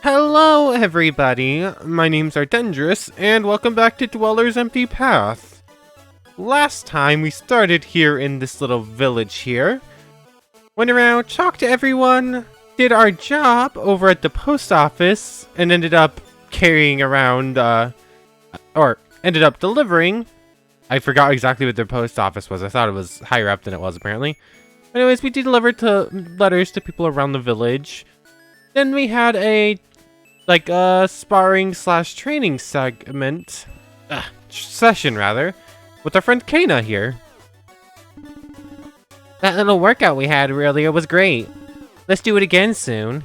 Hello, everybody. My name's Ardendrus, and welcome back to Dweller's Empty Path. Last time we started here in this little village here, went around, talked to everyone, did our job over at the post office, and ended up carrying around, or ended up delivering. I forgot exactly what their post office was. I thought it was higher up than it was, apparently. Anyways, we delivered letters to people around the village. Then we had a sparring slash training segment, session rather, with our friend Kana here. That little workout we had earlier was great. Let's do it again soon.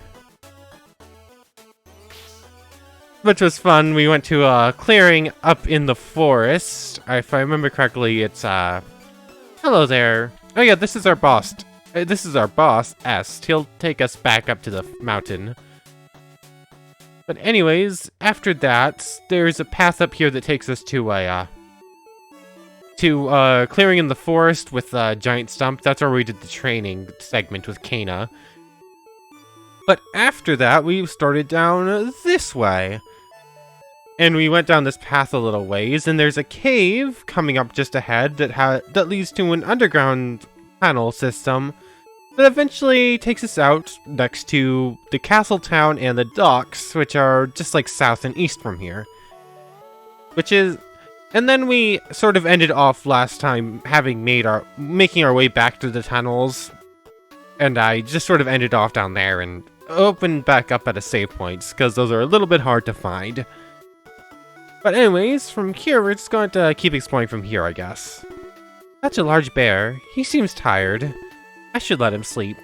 Which was fun. We went to a clearing up in the forest. If I remember correctly, it's hello there. Oh yeah, this is our boss. This is our boss, Est. He'll take us back up to the mountain. But anyways, after that, there's a path up here that takes us to a clearing in the forest with a giant stump. That's where we did the training segment with Kana. But after that, we started down this way. And we went down this path a little ways, and there's a cave coming up just ahead that leads to an underground tunnel system that eventually takes us out next to the castle town and the docks, which are just like south and east from here. And then we sort of ended off last time making our way back to the tunnels, and I just sort of ended off down there and opened back up at a save points, because those are a little bit hard to find. But anyways, from here we're just going to keep exploring from here, I guess. Such a large bear. He seems tired. I should let him sleep.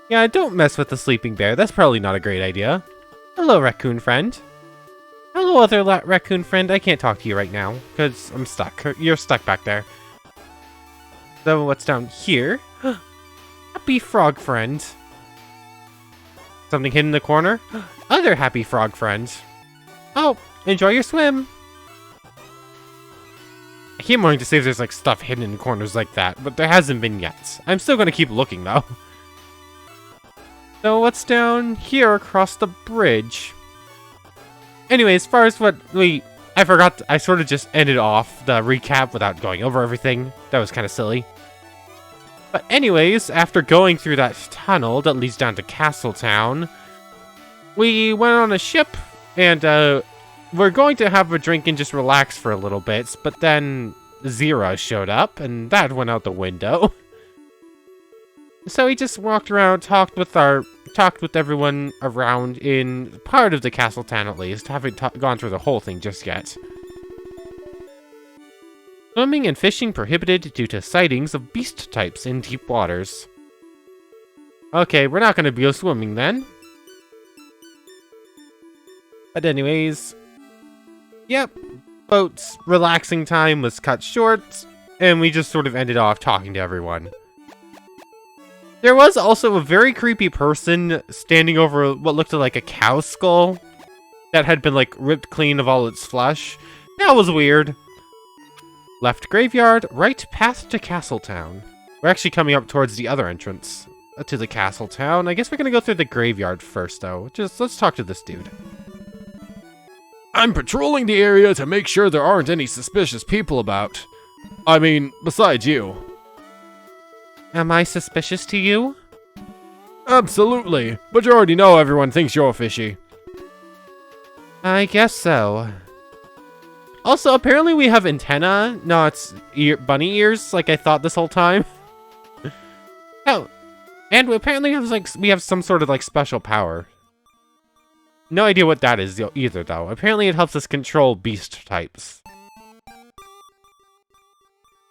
Yeah, don't mess with the sleeping bear. That's probably not a great idea. Hello, raccoon friend. Hello, other raccoon friend. I can't talk to you right now, because I'm stuck. You're stuck back there. So, what's down here? Happy frog friend. Something hidden in the corner? Other happy frog friend. Oh, enjoy your swim. I keep wanting to say there's like stuff hidden in corners like that, but there hasn't been yet. I'm still gonna keep looking though. So what's down here across the bridge? Anyway, as far as I sort of just ended off the recap without going over everything. That was kind of silly. But anyways, after going through that tunnel that leads down to Castletown, we went on a ship and we're going to have a drink and just relax for a little bit, but then Zira showed up, and that went out the window. So we just walked around, talked with everyone around in part of the castle town at least, haven't gone through the whole thing just yet. Swimming and fishing prohibited due to sightings of beast types in deep waters. Okay, we're not going to go swimming then. But anyways, yep, boat's relaxing time was cut short, and we just sort of ended off talking to everyone. There was also a very creepy person standing over what looked like a cow skull that had been like ripped clean of all its flesh. That was weird. Left graveyard, right path to Castletown. We're actually coming up towards the other entrance to the Castletown. I guess we're gonna go through the graveyard first though. Let's talk to this dude. I'm patrolling the area to make sure there aren't any suspicious people about. I mean, besides you. Am I suspicious to you? Absolutely, but you already know everyone thinks you're fishy. I guess so. Also, apparently we have antenna, not bunny ears, like I thought this whole time. Oh, and apparently we have some sort of like special power. No idea what that is either, though. Apparently it helps us control beast types.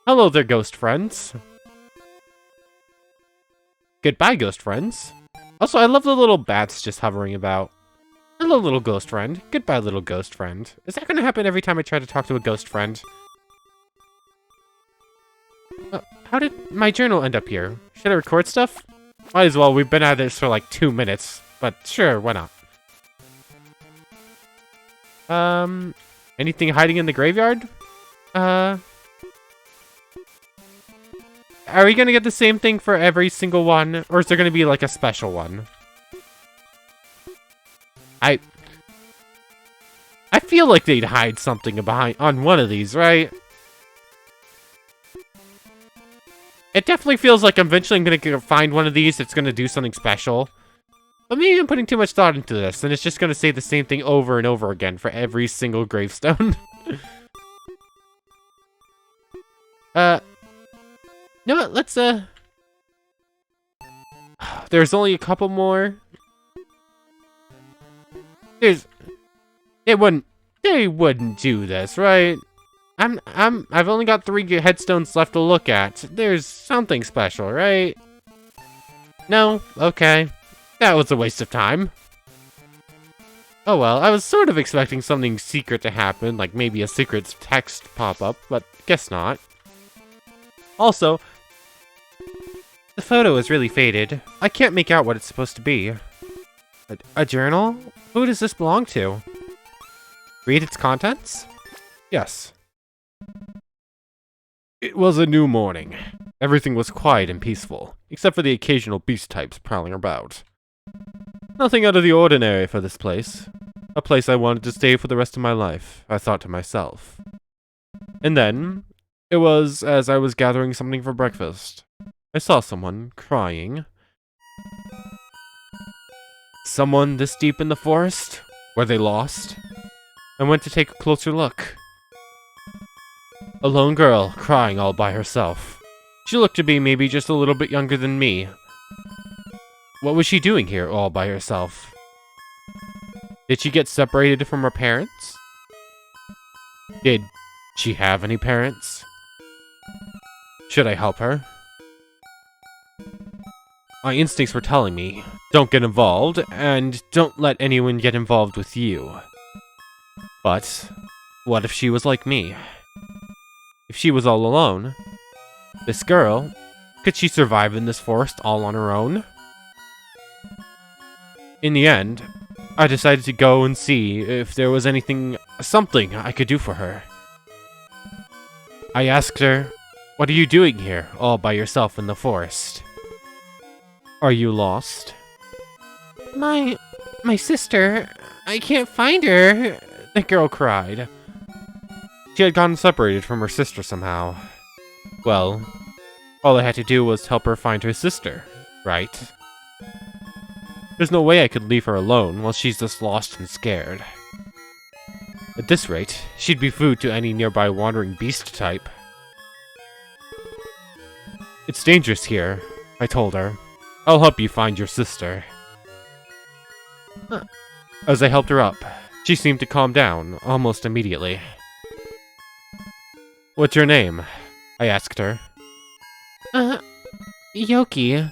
Hello there, ghost friends. Goodbye, ghost friends. Also, I love the little bats just hovering about. Hello, little ghost friend. Goodbye, little ghost friend. Is that going to happen every time I try to talk to a ghost friend? How did my journal end up here? Should I record stuff? Might as well. We've been at this for like 2 minutes. But sure, why not? Anything hiding in the graveyard? Are we gonna get the same thing for every single one? Or is there gonna be like a special one? I feel like they'd hide something behind on one of these, right? It definitely feels like eventually I'm gonna find one of these that's gonna do something special. But maybe I'm putting too much thought into this, and it's just gonna say the same thing over and over again for every single gravestone. You know what, let's, there's only a couple more. They wouldn't do this, right? I've only got 3 headstones left to look at. There's something special, right? No? Okay. That was a waste of time. Oh well, I was sort of expecting something secret to happen, like maybe a secret text pop up, but guess not. Also, the photo is really faded. I can't make out what it's supposed to be. A journal? Who does this belong to? Read its contents? Yes. It was a new morning. Everything was quiet and peaceful, except for the occasional beast types prowling about. Nothing out of the ordinary for this place. A place I wanted to stay for the rest of my life, I thought to myself. And then, it was as I was gathering something for breakfast. I saw someone crying. Someone this deep in the forest? Were they lost? I went to take a closer look. A lone girl, crying all by herself. She looked to be maybe just a little bit younger than me. What was she doing here all by herself? Did she get separated from her parents? Did she have any parents? Should I help her? My instincts were telling me, don't get involved, and don't let anyone get involved with you. But, what if she was like me? If she was all alone? This girl, could she survive in this forest all on her own? In the end, I decided to go and see if there was something I could do for her. I asked her, what are you doing here, all by yourself in the forest? Are you lost? My sister, I can't find her, the girl cried. She had gotten separated from her sister somehow. Well, all I had to do was help her find her sister, right? There's no way I could leave her alone while she's this lost and scared. At this rate, she'd be food to any nearby wandering beast type. It's dangerous here, I told her. I'll help you find your sister. As I helped her up, she seemed to calm down almost immediately. What's your name? I asked her. Yoki,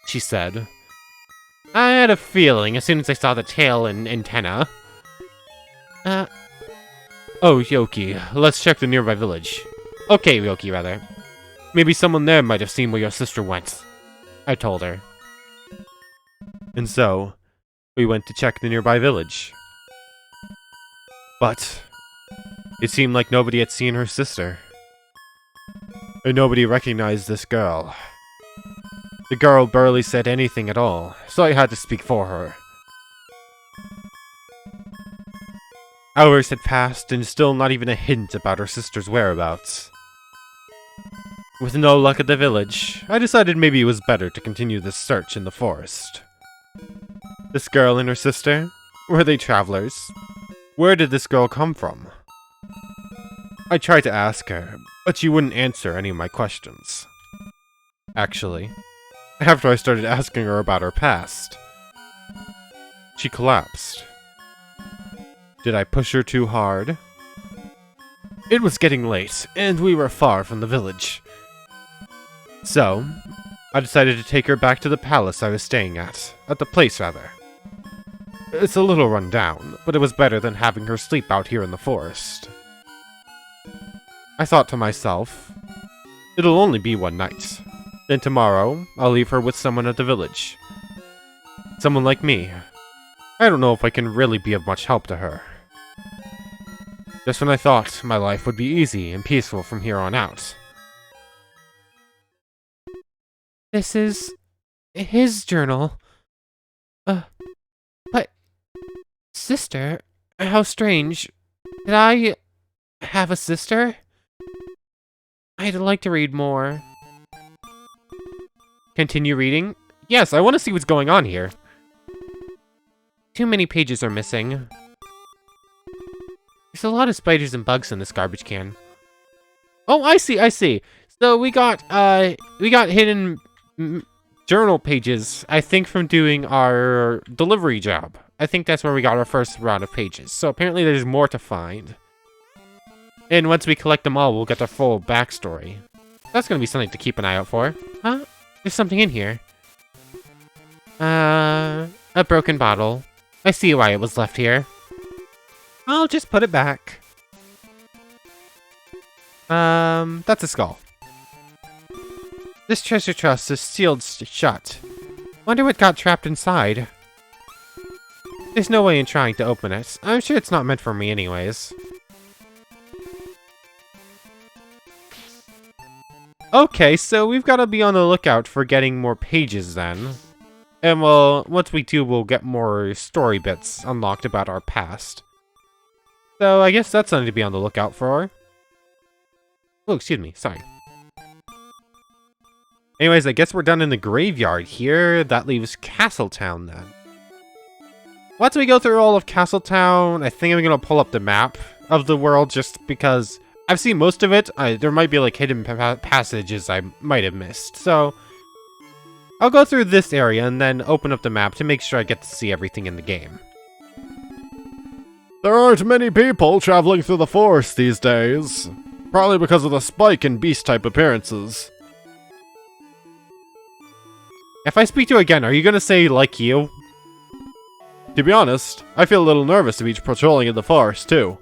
she said. I had a feeling as soon as I saw the tail and antenna. Oh, Yoki, let's check the nearby village. Okay, Yoki, rather. Maybe someone there might have seen where your sister went, I told her. And so, we went to check the nearby village. But, it seemed like nobody had seen her sister. And nobody recognized this girl. The girl barely said anything at all, so I had to speak for her. Hours had passed, and still not even a hint about her sister's whereabouts. With no luck at the village, I decided maybe it was better to continue this search in the forest. This girl and her sister? Were they travelers? Where did this girl come from? I tried to ask her, but she wouldn't answer any of my questions. Actually, after I started asking her about her past, she collapsed. Did I push her too hard? It was getting late, and we were far from the village. So, I decided to take her back to the palace I was staying at the place rather. It's a little run down, but it was better than having her sleep out here in the forest. I thought to myself, it'll only be one night. Then tomorrow, I'll leave her with someone at the village. Someone like me. I don't know if I can really be of much help to her. Just when I thought my life would be easy and peaceful from here on out. This is his journal. But Sister? How strange. Did I have a sister? I'd like to read more. Continue reading? Yes, I want to see what's going on here. Too many pages are missing. There's a lot of spiders and bugs in this garbage can. Oh, I see. So we got hidden journal pages, I think, from doing our delivery job. I think that's where we got our first round of pages. So apparently there's more to find. And once we collect them all, we'll get their full backstory. That's gonna be something to keep an eye out for. Huh? There's something in here. A broken bottle. I see why it was left here. I'll just put it back. That's a skull. This treasure chest is sealed shut. Wonder what got trapped inside. There's no way in trying to open it. I'm sure it's not meant for me anyways. Okay, so we've got to be on the lookout for getting more pages then. And well, once we do, we'll get more story bits unlocked about our past. So I guess that's something to be on the lookout for. Oh, excuse me, sorry. Anyways, I guess we're done in the graveyard here. That leaves Castletown then. Once we go through all of Castletown, I think I'm going to pull up the map of the world just because I've seen most of it. There might be like hidden passages I might have missed. So I'll go through this area and then open up the map to make sure I get to see everything in the game. There aren't many people traveling through the forest these days. Probably because of the spike in beast-type appearances. If I speak to you again, are you going to say, like you? To be honest, I feel a little nervous to be patrolling in the forest, too.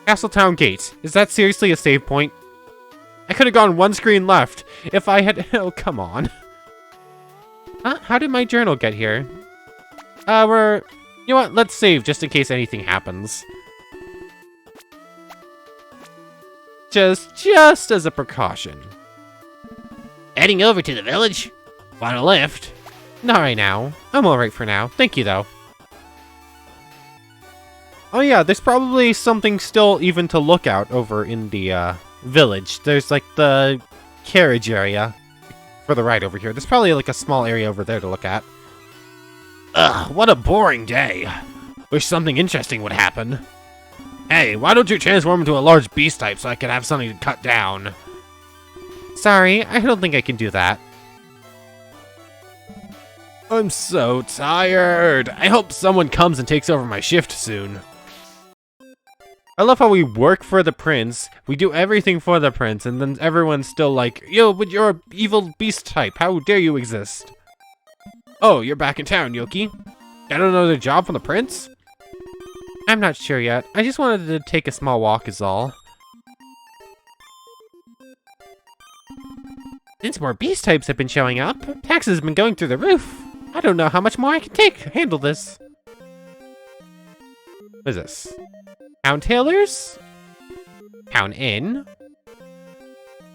Castletown Gate. Is that seriously a save point? I could have gone one screen left if I had... Oh, come on. Huh? How did my journal get here? You know what? Let's save just in case anything happens. Just as a precaution. Heading over to the village? Want a lift? Not right now. I'm alright for now. Thank you, though. Oh yeah, there's probably something still even to look out over in the, village. There's, like, the carriage area for the ride over here. There's probably, like, a small area over there to look at. Ugh, what a boring day. Wish something interesting would happen. Hey, why don't you transform into a large beast type so I can have something to cut down? Sorry, I don't think I can do that. I'm so tired. I hope someone comes and takes over my shift soon. I love how we work for the prince, we do everything for the prince, and then everyone's still like, yo, but you're a evil beast type, how dare you exist? Oh, you're back in town, Yoki. Got another job from the prince? I'm not sure yet. I just wanted to take a small walk is all. Since more beast types have been showing up, taxes have been going through the roof. I don't know how much more I can handle this. What is this? Town Tailors? Town Inn?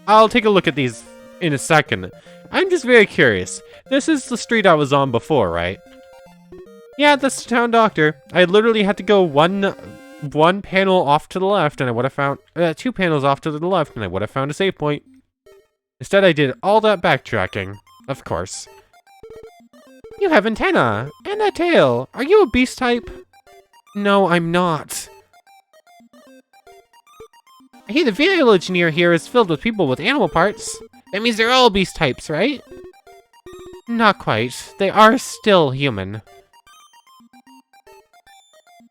I'll take a look at these in a second. I'm just very curious. This is the street I was on before, right? Yeah, that's the town doctor. I literally had to go one panel off to the left, and I would have found 2 panels off to the left, and I would have found a save point. Instead, I did all that backtracking, of course. You have antenna and a tail. Are you a beast type? No, I'm not. I hear the village near here is filled with people with animal parts. That means they're all beast types, right? Not quite. They are still human.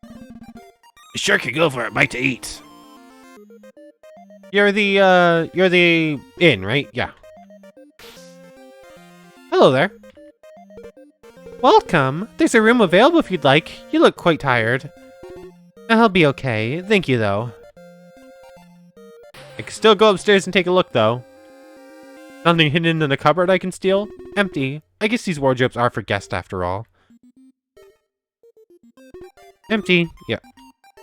You sure could go for a bite to eat. You're the inn, right? Yeah. Hello there. Welcome. There's a room available if you'd like. You look quite tired. I'll be okay. Thank you, though. I can still go upstairs and take a look, though. Nothing hidden in the cupboard I can steal? Empty. I guess these wardrobes are for guests after all. Empty. Yeah.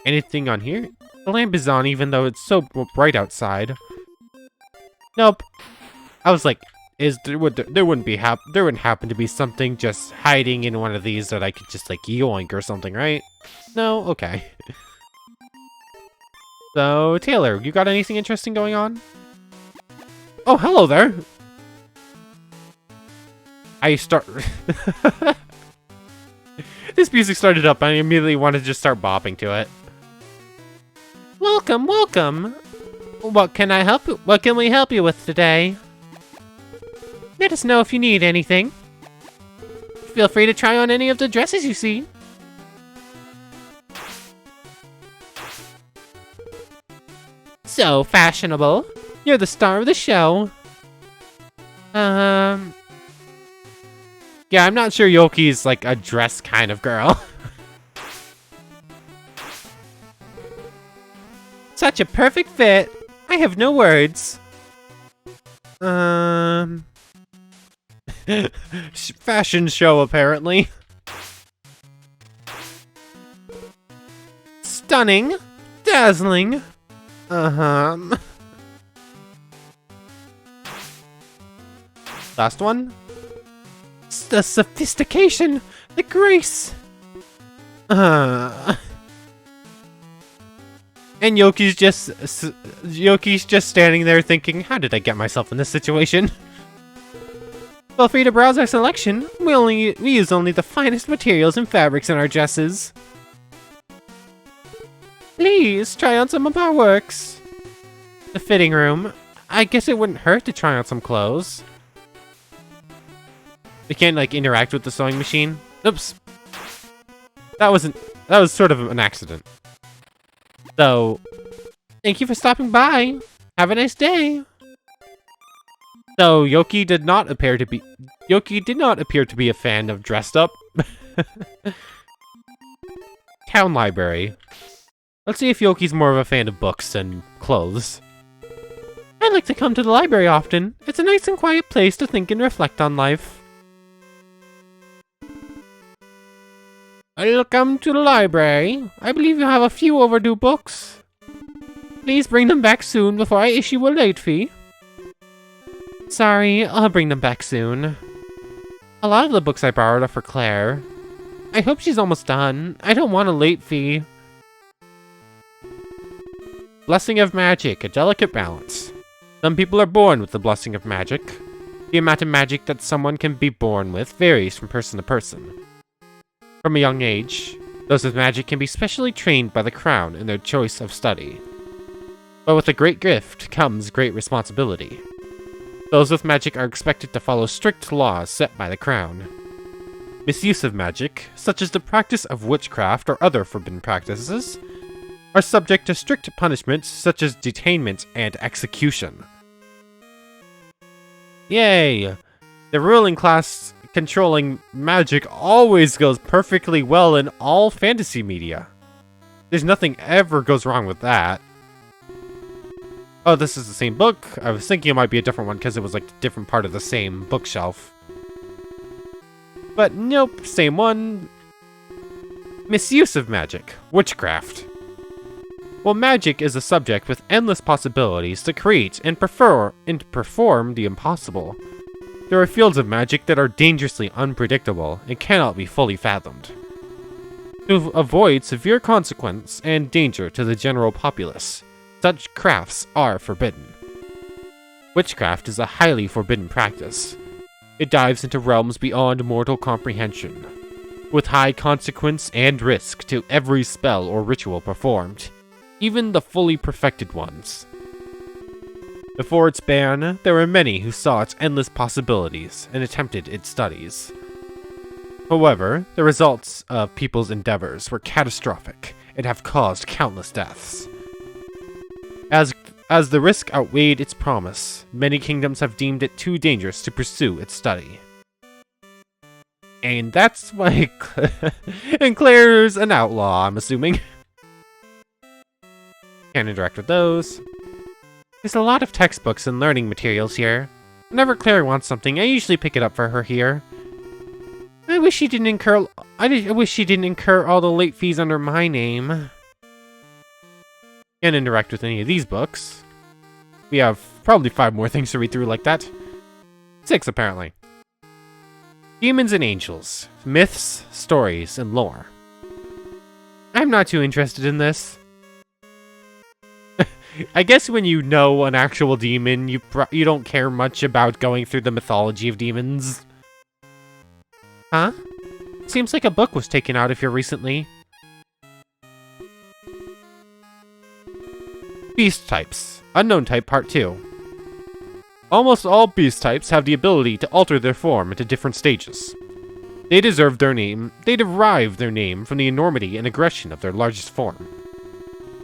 Anything on here? The lamp is on even though it's so bright outside. Nope. I was like, is there wouldn't happen to be something just hiding in one of these that I could just like yoink or something, right? No? Okay. So, Taylor, you got anything interesting going on? Oh, hello there! This music started up and I immediately wanted to just start bopping to it. Welcome, welcome! What can we help you with today? Let us know if you need anything. Feel free to try on any of the dresses you see. So fashionable. You're the star of the show. Yeah, I'm not sure Yoki's like a dress kind of girl. Such a perfect fit. I have no words. Fashion show, apparently. Stunning. Dazzling. Last one. The sophistication. The grace. And Yoki's just standing there thinking, how did I get myself in this situation? Feel free to browse our selection. We use only the finest materials and fabrics in our dresses. Please, try on some of our works. The fitting room. I guess it wouldn't hurt to try on some clothes. We can't, like, interact with the sewing machine. Oops. That was sort of an accident. So, thank you for stopping by. Have a nice day. So, Yoki did not appear to be a fan of dressed up. Town library. Let's see if Yoki's more of a fan of books than clothes. I like to come to the library often. It's a nice and quiet place to think and reflect on life. Welcome to the library. I believe you have a few overdue books. Please bring them back soon before I issue a late fee. Sorry, I'll bring them back soon. A lot of the books I borrowed are for Claire. I hope she's almost done. I don't want a late fee. Blessing of magic, a delicate balance. Some people are born with the blessing of magic. The amount of magic that someone can be born with varies from person to person. From a young age, those with magic can be specially trained by the crown in their choice of study. But with a great gift comes great responsibility. Those with magic are expected to follow strict laws set by the crown. Misuse of magic, such as the practice of witchcraft or other forbidden practices, are subject to strict punishments such as detainment and execution. Yay! The ruling class controlling magic always goes perfectly well in all fantasy media. There's nothing ever goes wrong with that. Oh, this is the same book? I was thinking it might be a different one because it was like a different part of the same bookshelf. But nope, same one. Misuse of magic. Witchcraft. Well, magic is a subject with endless possibilities to create and perform the impossible. There are fields of magic that are dangerously unpredictable and cannot be fully fathomed. To avoid severe consequence and danger to the general populace, such crafts are forbidden. Witchcraft is a highly forbidden practice. It dives into realms beyond mortal comprehension, with high consequence and risk to every spell or ritual performed, even the fully perfected ones. Before its ban, there were many who saw its endless possibilities and attempted its studies. However, the results of people's endeavors were catastrophic and have caused countless deaths. As the risk outweighed its promise, many kingdoms have deemed it too dangerous to pursue its study. And that's why and Claire's an outlaw, I'm assuming. Can't interact with those. There's a lot of textbooks and learning materials here. Whenever Claire wants something, I usually pick it up for her here. I wish she didn't incur all the late fees under my name. Can't interact with any of these books. We have probably 5 more things to read through like that. 6, apparently. Demons and angels. Myths, stories, and lore. I'm not too interested in this. I guess when you know an actual demon, you don't care much about going through the mythology of demons. Huh? Seems like a book was taken out of here recently. Beast types. Unknown type part 2. Almost all beast types have the ability to alter their form into different stages. They derive their name from the enormity and aggression of their largest form.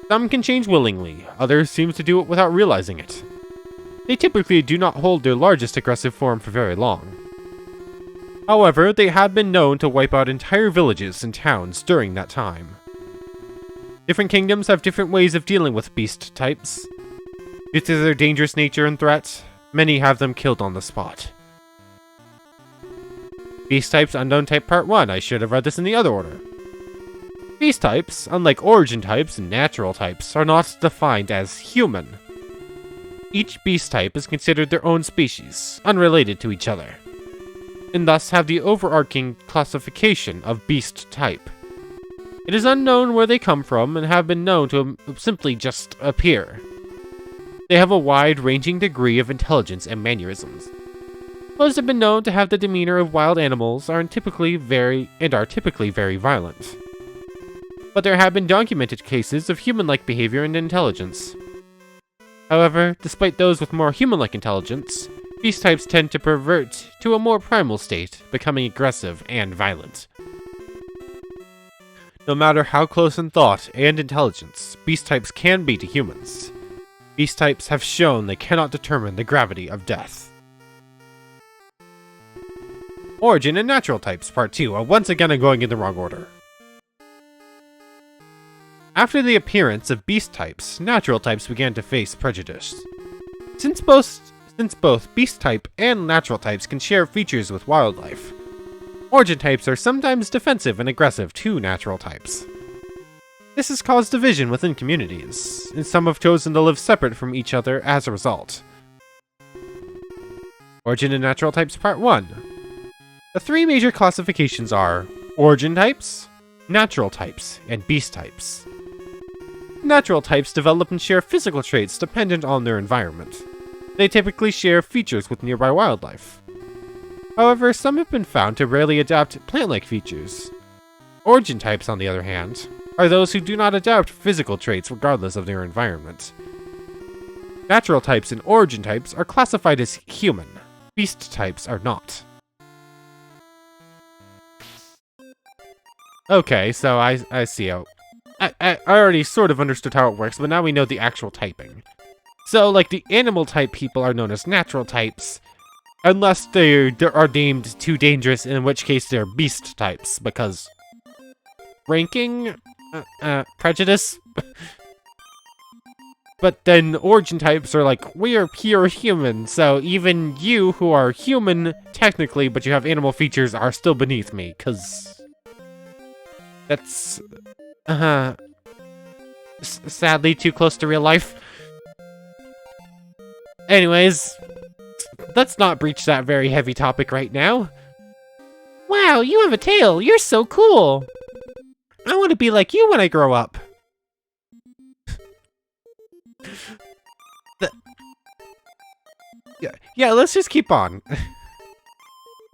Some can change willingly, others seem to do it without realizing it. They typically do not hold their largest aggressive form for very long. However, they have been known to wipe out entire villages and towns during that time. Different kingdoms have different ways of dealing with beast types. Due to their dangerous nature and threat, many have them killed on the spot. Beast types, unknown type part 1. I should have read this in the other order. Beast types, unlike origin types and natural types, are not defined as human. Each beast type is considered their own species, unrelated to each other, and thus have the overarching classification of beast type. It is unknown where they come from and have been known to simply just appear. They have a wide-ranging degree of intelligence and mannerisms. Most have been known to have the demeanor of wild animals are typically very violent. But there have been documented cases of human-like behavior and intelligence. However, despite those with more human-like intelligence, beast types tend to pervert to a more primal state, becoming aggressive and violent. No matter how close in thought and intelligence beast types can be to humans, beast types have shown they cannot determine the gravity of death. Origin and natural types part 2 are once again going in the wrong order. After the appearance of beast types, natural types began to face prejudice. Since both beast type and natural types can share features with wildlife, origin types are sometimes defensive and aggressive to natural types. This has caused division within communities, and some have chosen to live separate from each other as a result. Origin and natural types part 1. The 3 major classifications are origin types, natural types, and beast types. Natural types develop and share physical traits dependent on their environment. They typically share features with nearby wildlife. However, some have been found to rarely adapt plant-like features. Origin types, on the other hand, are those who do not adapt physical traits regardless of their environment. Natural types and origin types are classified as human. Beast types are not. Okay, so I see how... I already sort of understood how it works, but now we know the actual typing. So, like, the animal type people are known as natural types, unless they are deemed too dangerous, in which case they're beast types, because... ranking? Prejudice? But then origin types are like, we are pure human, so even you who are human, technically, but you have animal features, are still beneath me, cause... that's... sadly too close to real life. Anyways, let's not breach that very heavy topic right now. Wow, you have a tail! You're so cool! I want to be like you when I grow up. Yeah, let's just keep on.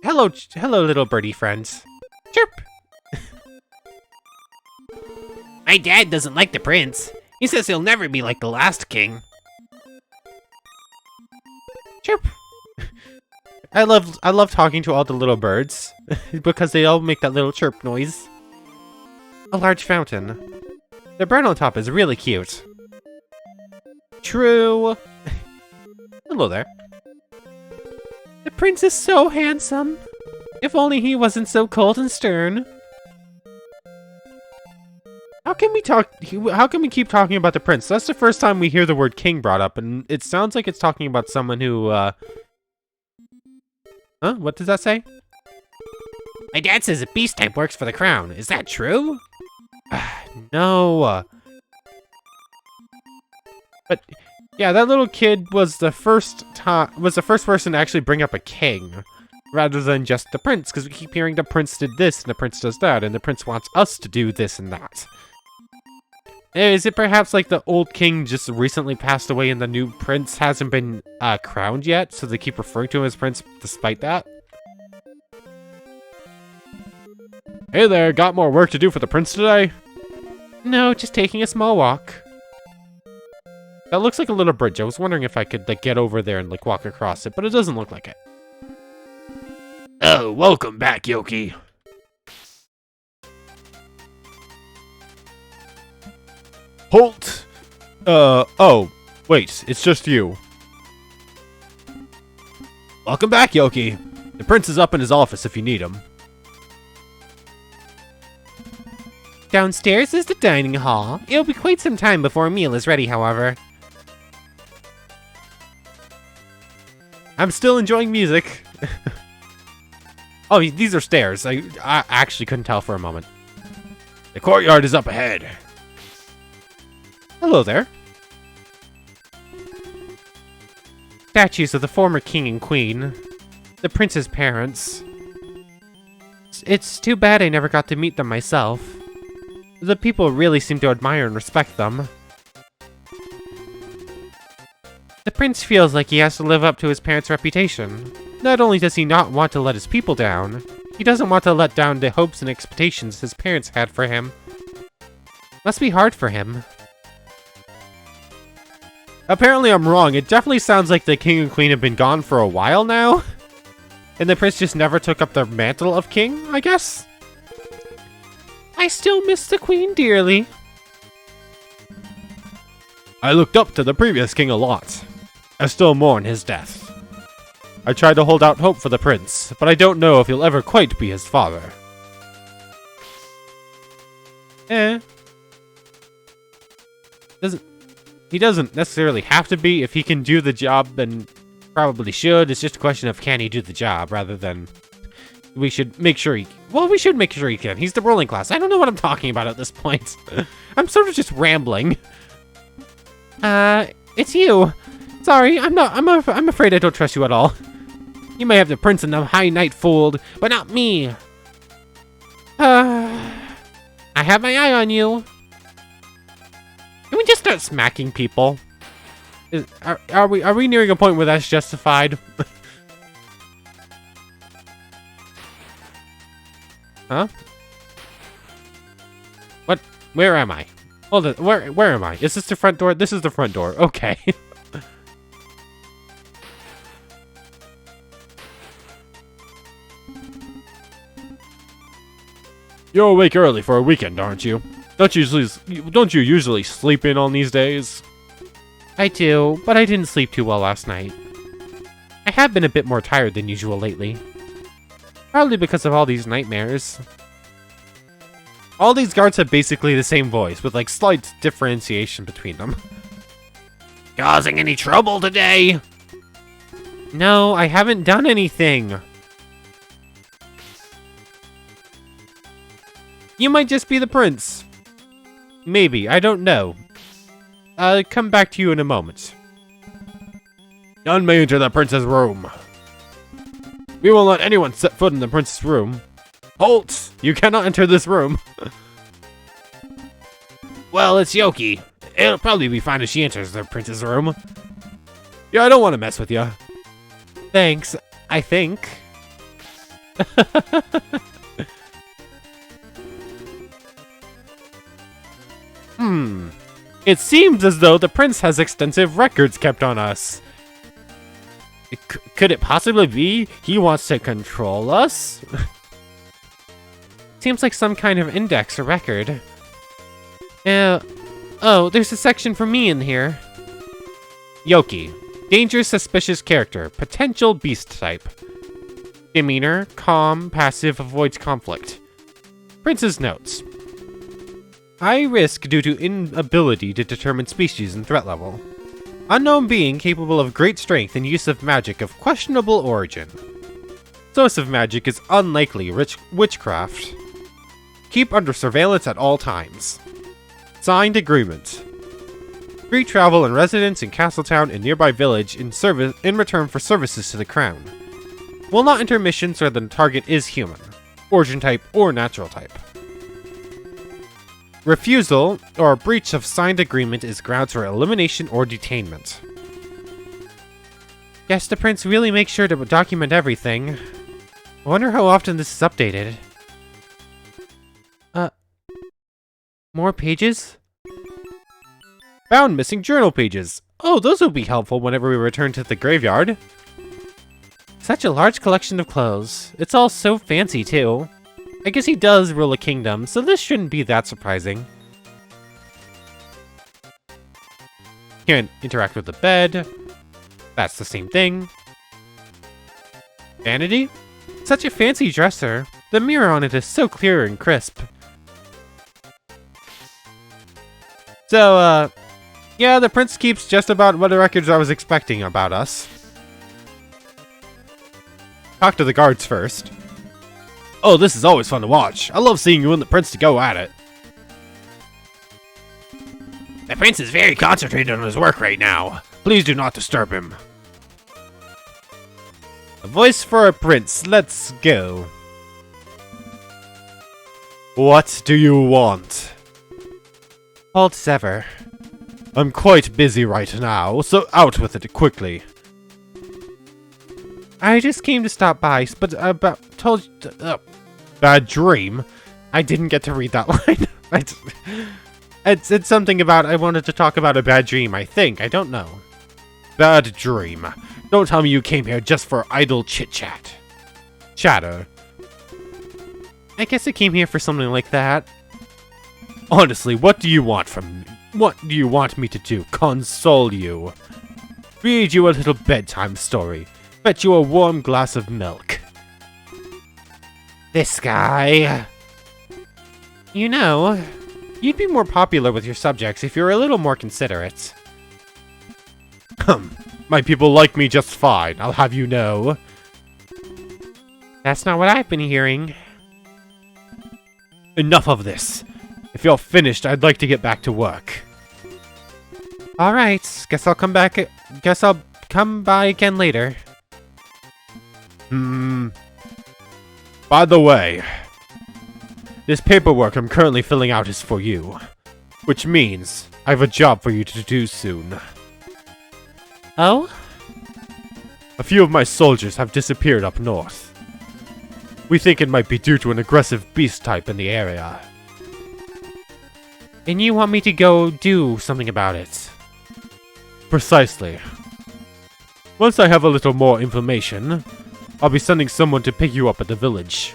Hello, little birdie friends. Chirp! My dad doesn't like the prince. He says he'll never be like the last king. Chirp! I love talking to all the little birds because they all make that little chirp noise. A large fountain. The brown on top is really cute. True. Hello there. The prince is so handsome. If only he wasn't so cold and stern. How can we keep talking about the prince? That's the first time we hear the word king brought up, and it sounds like it's talking about someone who, Huh? What does that say? My dad says a beast type works for the crown. Is that true? No. But Yeah, that little kid was the first person to actually bring up a king, rather than just the prince, because we keep hearing the prince did this and the prince does that, and the prince wants us to do this and that. Is it perhaps like the old king just recently passed away and the new prince hasn't been crowned yet, so they keep referring to him as prince despite that? Hey there, got more work to do for the prince today? No, just taking a small walk. That looks like a little bridge. I was wondering if I could like get over there and like walk across it, but it doesn't look like it. Oh, welcome back, Yoki. Halt! Oh, wait, it's just you. Welcome back, Yoki. The prince is up in his office if you need him. Downstairs is the dining hall. It'll be quite some time before a meal is ready, however. I'm still enjoying music. Oh, these are stairs. I actually couldn't tell for a moment. The courtyard is up ahead. Hello there. Statues of the former king and queen. The prince's parents. It's too bad I never got to meet them myself. The people really seem to admire and respect them. The prince feels like he has to live up to his parents' reputation. Not only does he not want to let his people down, he doesn't want to let down the hopes and expectations his parents had for him. Must be hard for him. Apparently I'm wrong. It definitely sounds like the king and queen have been gone for a while now. And the prince just never took up the mantle of king, I guess? I still miss the queen dearly. I looked up to the previous king a lot. I still mourn his death. I tried to hold out hope for the prince, but I don't know if he'll ever quite be his father. He doesn't necessarily have to be. If he can do the job, then probably should. It's just a question of can he do the job, rather than we should make sure he... Well, we should make sure he can. He's the ruling class. I don't know what I'm talking about at this point. I'm sort of just rambling. It's you. Sorry, I'm afraid I don't trust you at all. You may have the prince and the high knight fooled, but not me. I have my eye on you. Can we just start smacking people? Are we nearing a point where that's justified? Huh? What? Where am I? Hold on. Where am I? Is this the front door? This is the front door. Okay. You're awake early for a weekend, aren't you? Don't you usually sleep in on these days? I do, but I didn't sleep too well last night. I have been a bit more tired than usual lately. Probably because of all these nightmares. All these guards have basically the same voice, with like slight differentiation between them. Causing any trouble today? No, I haven't done anything. You might just be the prince. Maybe, I don't know. I'll come back to you in a moment. None may enter the prince's room. We won't let anyone set foot in the prince's room. Halt! You cannot enter this room. Well, it's Yoki. It'll probably be fine if she enters the prince's room. Yeah, I don't want to mess with you. Thanks, I think. It seems as though the prince has extensive records kept on us. Could it possibly be he wants to control us? Seems like some kind of index or record. Oh, there's a section for me in here. Yoki. Dangerous, suspicious character. Potential beast type. Demeanor, calm, passive, avoids conflict. Prince's notes. High risk due to inability to determine species and threat level. Unknown being capable of great strength and use of magic of questionable origin. Source of magic is unlikely witchcraft. Keep under surveillance at all times. Signed agreement. Free travel and residence in Castletown and nearby village in return for services to the crown. Will not enter missions where the target is human, origin type, or natural type. Refusal or breach of signed agreement is grounds for elimination or detainment. Guess the prince really makes sure to document everything. I wonder how often this is updated. More pages? Found missing journal pages. Oh, those will be helpful whenever we return to the graveyard. Such a large collection of clothes. It's all so fancy, too. I guess he does rule a kingdom, so this shouldn't be that surprising. Can't interact with the bed. That's the same thing. Vanity? Such a fancy dresser. The mirror on it is so clear and crisp. So, yeah, the prince keeps just about what the records I was expecting about us. Talk to the guards first. Oh, this is always fun to watch. I love seeing you and the prince to go at it. The prince is very concentrated on his work right now. Please do not disturb him. A voice for a prince. Let's go. What do you want? Hold as ever. I'm quite busy right now, so out with it quickly. I just came to stop by, but told you. Bad dream? I didn't get to read that line. It's something about I wanted to talk about a bad dream, I think. I don't know. Bad dream. Don't tell me you came here just for idle chit-chat. Chatter. I guess I came here for something like that. Honestly, what do you want from me? What do you want me to do? Console you? Read you a little bedtime story? Fetch you a warm glass of milk? This guy... You know, you'd be more popular with your subjects if you were a little more considerate. My people like me just fine, I'll have you know. That's not what I've been hearing. Enough of this. If you're finished, I'd like to get back to work. Alright, guess I'll come by again later. By the way, this paperwork I'm currently filling out is for you. Which means, I have a job for you to do soon. Oh? A few of my soldiers have disappeared up north. We think it might be due to an aggressive beast type in the area. And you want me to go do something about it? Precisely. Once I have a little more information, I'll be sending someone to pick you up at the village.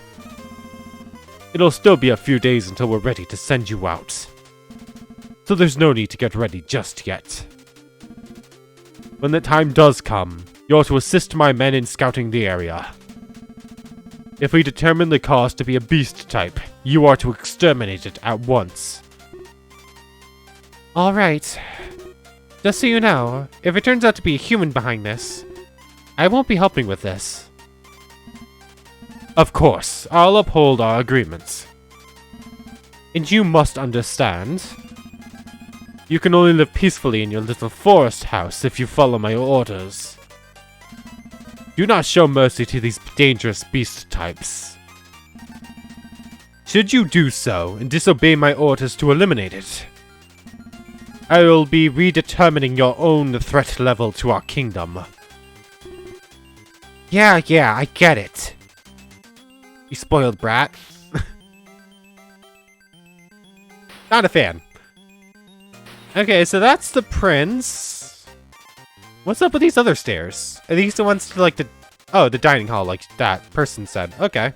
It'll still be a few days until we're ready to send you out. So there's no need to get ready just yet. When the time does come, you're to assist my men in scouting the area. If we determine the cause to be a beast type, you are to exterminate it at once. Alright. Just so you know, if it turns out to be a human behind this, I won't be helping with this. Of course, I'll uphold our agreements. And you must understand, you can only live peacefully in your little forest house if you follow my orders. Do not show mercy to these dangerous beast types. Should you do so and disobey my orders to eliminate it, I will be redetermining your own threat level to our kingdom. Yeah, I get it. You spoiled brat. Not a fan. Okay, so that's the prince. What's up with these other stairs? Are these the ones to like the... Oh, the dining hall, like that person said. Okay.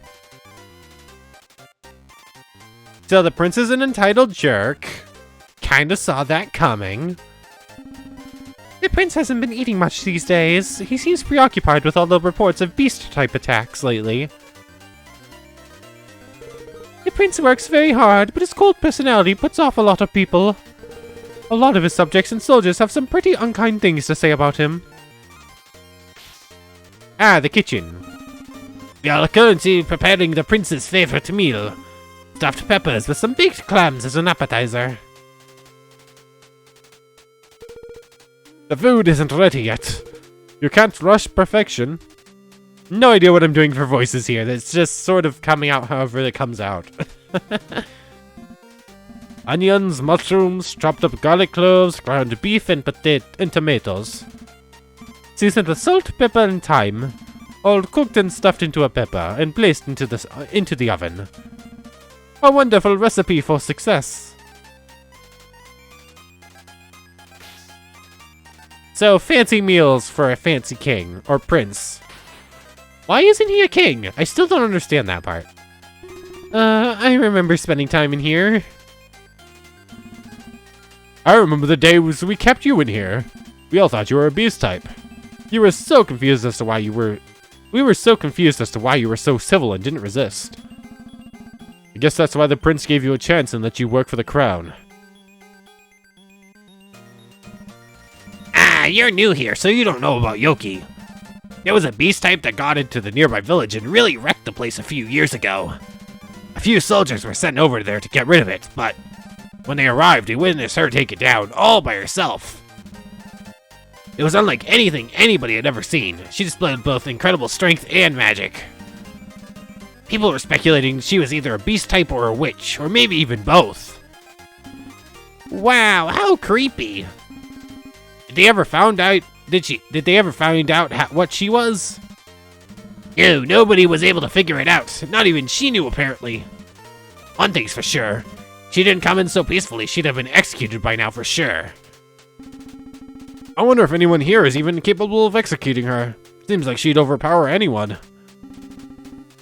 So the prince is an entitled jerk. Kinda saw that coming. The prince hasn't been eating much these days. He seems preoccupied with all the reports of beast-type attacks lately. The prince works very hard, but his cold personality puts off a lot of people. A lot of his subjects and soldiers have some pretty unkind things to say about him. Ah, the kitchen. We are currently preparing the prince's favorite meal. Stuffed peppers with some baked clams as an appetizer. The food isn't ready yet. You can't rush perfection. No idea what I'm doing for voices here. It's just sort of coming out however it comes out. Onions, mushrooms, chopped up garlic cloves, ground beef, and tomatoes. Seasoned with salt, pepper, and thyme. All cooked and stuffed into a pepper and placed into the oven. A wonderful recipe for success. So, fancy meals for a fancy king, or prince. Why isn't he a king? I still don't understand that part. I remember spending time in here. I remember the days we kept you in here. We all thought you were a beast type. You were so confused as to why you were... We were so confused as to why you were so civil and didn't resist. I guess that's why the prince gave you a chance and let you work for the crown. Ah, you're new here, so you don't know about Yoki. There was a beast type that got into the nearby village and really wrecked the place a few years ago. A few soldiers were sent over there to get rid of it, but when they arrived, they witnessed her take it down all by herself. It was unlike anything anybody had ever seen. She displayed both incredible strength and magic. People were speculating she was either a beast type or a witch, or maybe even both. Wow, how creepy. Did they ever find out what she was? No, nobody was able to figure it out. Not even she knew, apparently. One thing's for sure. She didn't come in so peacefully, she'd have been executed by now for sure. I wonder if anyone here is even capable of executing her. Seems like she'd overpower anyone.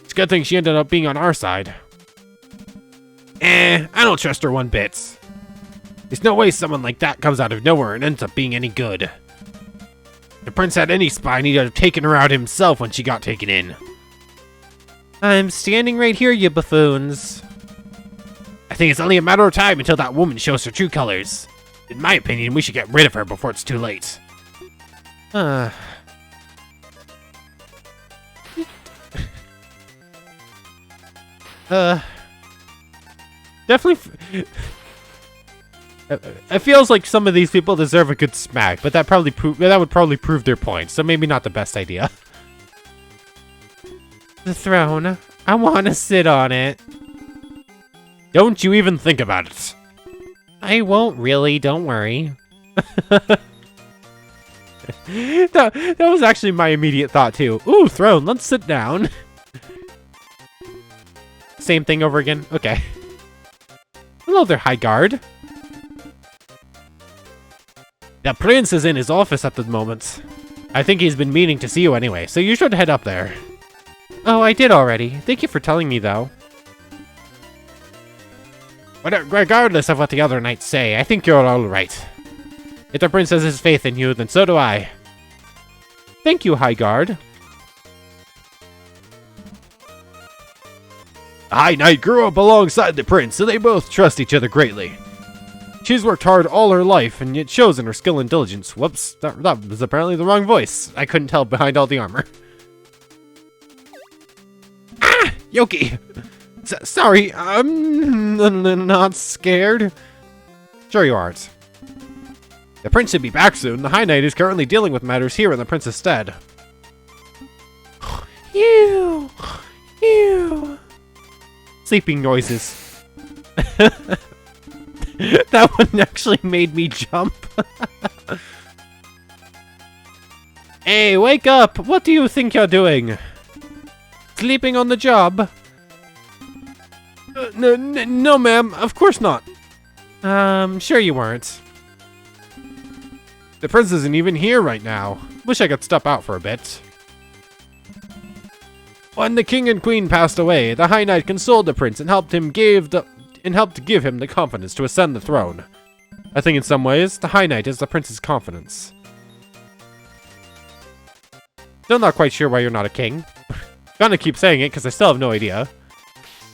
It's a good thing she ended up being on our side. I don't trust her one bit. There's no way someone like that comes out of nowhere and ends up being any good. If the prince had any spine, he'd have taken her out himself when she got taken in. I'm standing right here, you buffoons. I think it's only a matter of time until that woman shows her true colors. In my opinion, we should get rid of her before it's too late. Definitely. It feels like some of these people deserve a good smack, but that would probably prove their point. So maybe not the best idea. The throne. I want to sit on it. Don't you even think about it. I won't really, don't worry. that was actually my immediate thought too. Ooh, throne, let's sit down. Same thing over again? Okay. Hello there, High Guard. The prince is in his office at the moment. I think he's been meaning to see you anyway, so you should head up there. Oh, I did already. Thank you for telling me, though. But regardless of what the other knights say, I think you're all right. If the prince has his faith in you, then so do I. Thank you, High Guard. The High Knight grew up alongside the prince, so they both trust each other greatly. She's worked hard all her life, and it shows in her skill and diligence. Whoops, that was apparently the wrong voice. I couldn't tell behind all the armor. Ah! Yoki! Sorry, I'm not scared. Sure you aren't. The prince should be back soon. The High Knight is currently dealing with matters here in the prince's stead. Ew! Ew! Sleeping noises. That one actually made me jump. Hey, wake up! What do you think you're doing? Sleeping on the job? No, ma'am. Of course not. Sure you weren't. The prince isn't even here right now. Wish I could step out for a bit. When the king and queen passed away, the High Knight consoled the prince and helped to give him the confidence to ascend the throne. I think in some ways, the High Knight is the prince's confidence. Still not quite sure why you're not a king. Gonna keep saying it because I still have no idea.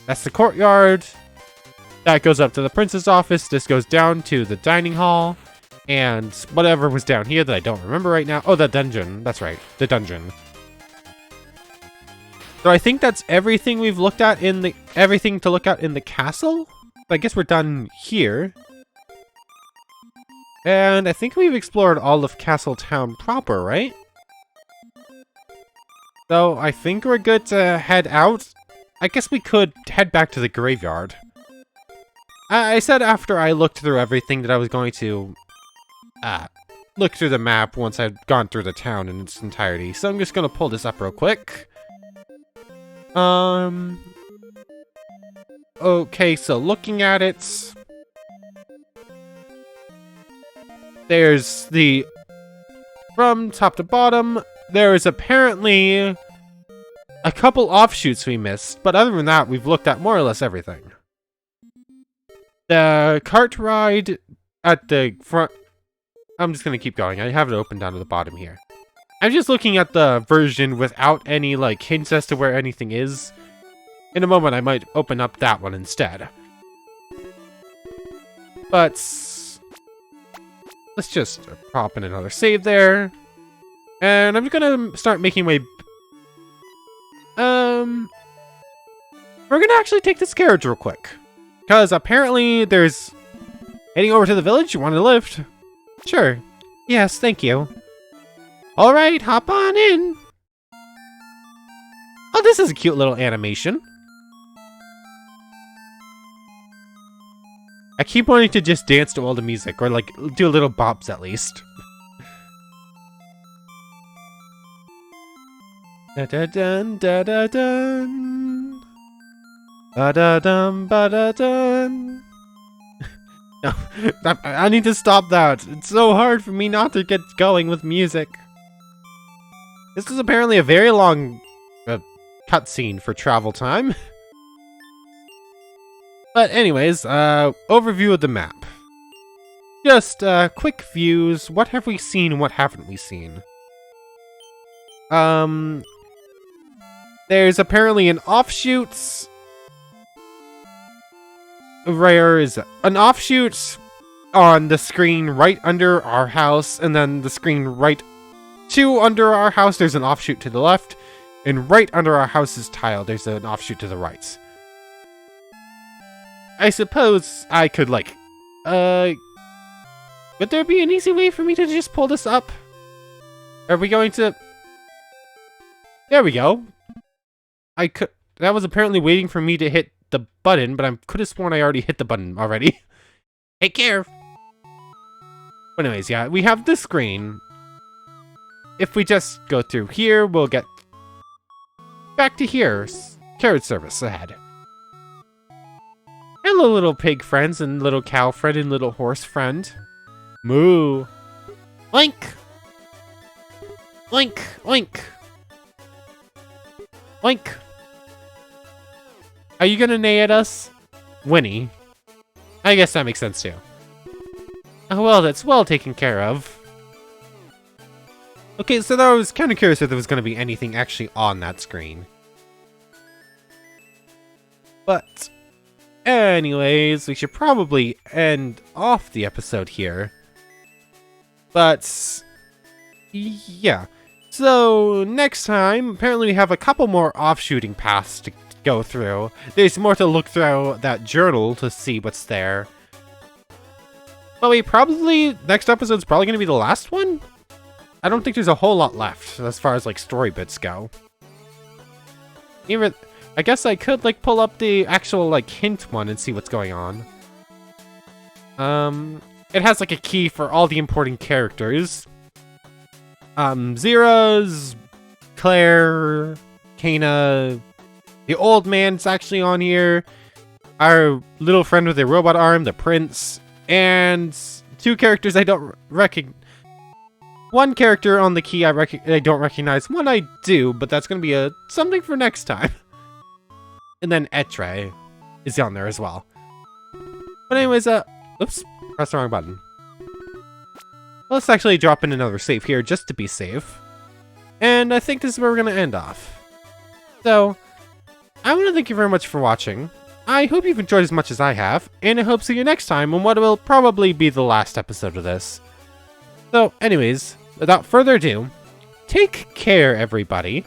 That's the courtyard. That goes up to the prince's office. This goes down to the dining hall. And whatever was down here that I don't remember right now. Oh, the dungeon. That's right. The dungeon. So I think that's everything we've looked at in the... Everything to look at in the castle? I guess we're done here. And I think we've explored all of Castle Town proper, right? So I think we're good to head out. I guess we could head back to the graveyard. I said after I looked through everything that I was going to look through the map once I'd gone through the town in its entirety. So I'm just gonna pull this up real quick. Okay, so looking at it, there's from top to bottom, there is apparently a couple offshoots we missed, but other than that, we've looked at more or less everything. The cart ride at the front, I'm just gonna keep going. I have it open down to the bottom here. I'm just looking at the version without any, like, hints as to where anything is. In a moment, I might open up that one instead. But let's just pop in another save there. And I'm just gonna start making my... We're gonna actually take this carriage real quick. Because apparently there's... Heading over to the village? You want a lift? Sure. Yes, thank you. Alright, hop on in. Oh, this is a cute little animation. I keep wanting to just dance to all the music, or like, do little bops at least. Da-da-dun, da-da-dun. Ba-da-dum, ba-da-dun. No, I need to stop that. It's so hard for me not to get going with music. This is apparently a very long cutscene for travel time. But anyways, overview of the map. Just quick views. What have we seen and what haven't we seen? There's apparently an offshoot. There is an offshoot on the screen right under our house, and then the screen right under our house, there's an offshoot to the left, and right under our house's tile, there's an offshoot to the right. I suppose I could, like, would there be an easy way for me to just pull this up? Are we going to... There we go. That was apparently waiting for me to hit the button, but I could have sworn I already hit the button already. Take care. But anyways, yeah, we have the screen. If we just go through here, we'll get back to here. Carriage service ahead. Hello, little pig friends, and little cow friend, and little horse friend. Moo. Oink. Oink, oink. Oink. Are you gonna neigh at us? Winnie. I guess that makes sense too. Oh well, that's well taken care of. Okay, so I was kind of curious if there was gonna be anything actually on that screen. But anyways, we should probably end off the episode here. But yeah. So next time, apparently we have a couple more offshooting paths to go through. There's more to look through that journal to see what's there. But next episode's probably going to be the last one? I don't think there's a whole lot left as far as like story bits go. Even, I guess I could like pull up the actual like hint one and see what's going on. It has like a key for all the important characters. Zera's, Claire, Kana, the old man's actually on here, our little friend with a robot arm, the prince, and two characters I don't recognize. One character on the key I don't recognize, one I do, but that's going to be something for next time. And then Etre is on there as well. But anyways, oops, pressed the wrong button. Let's actually drop in another save here just to be safe. And I think this is where we're going to end off. So, I want to thank you very much for watching. I hope you've enjoyed as much as I have, and I hope to see you next time on what will probably be the last episode of this. So, anyways, without further ado, take care, everybody.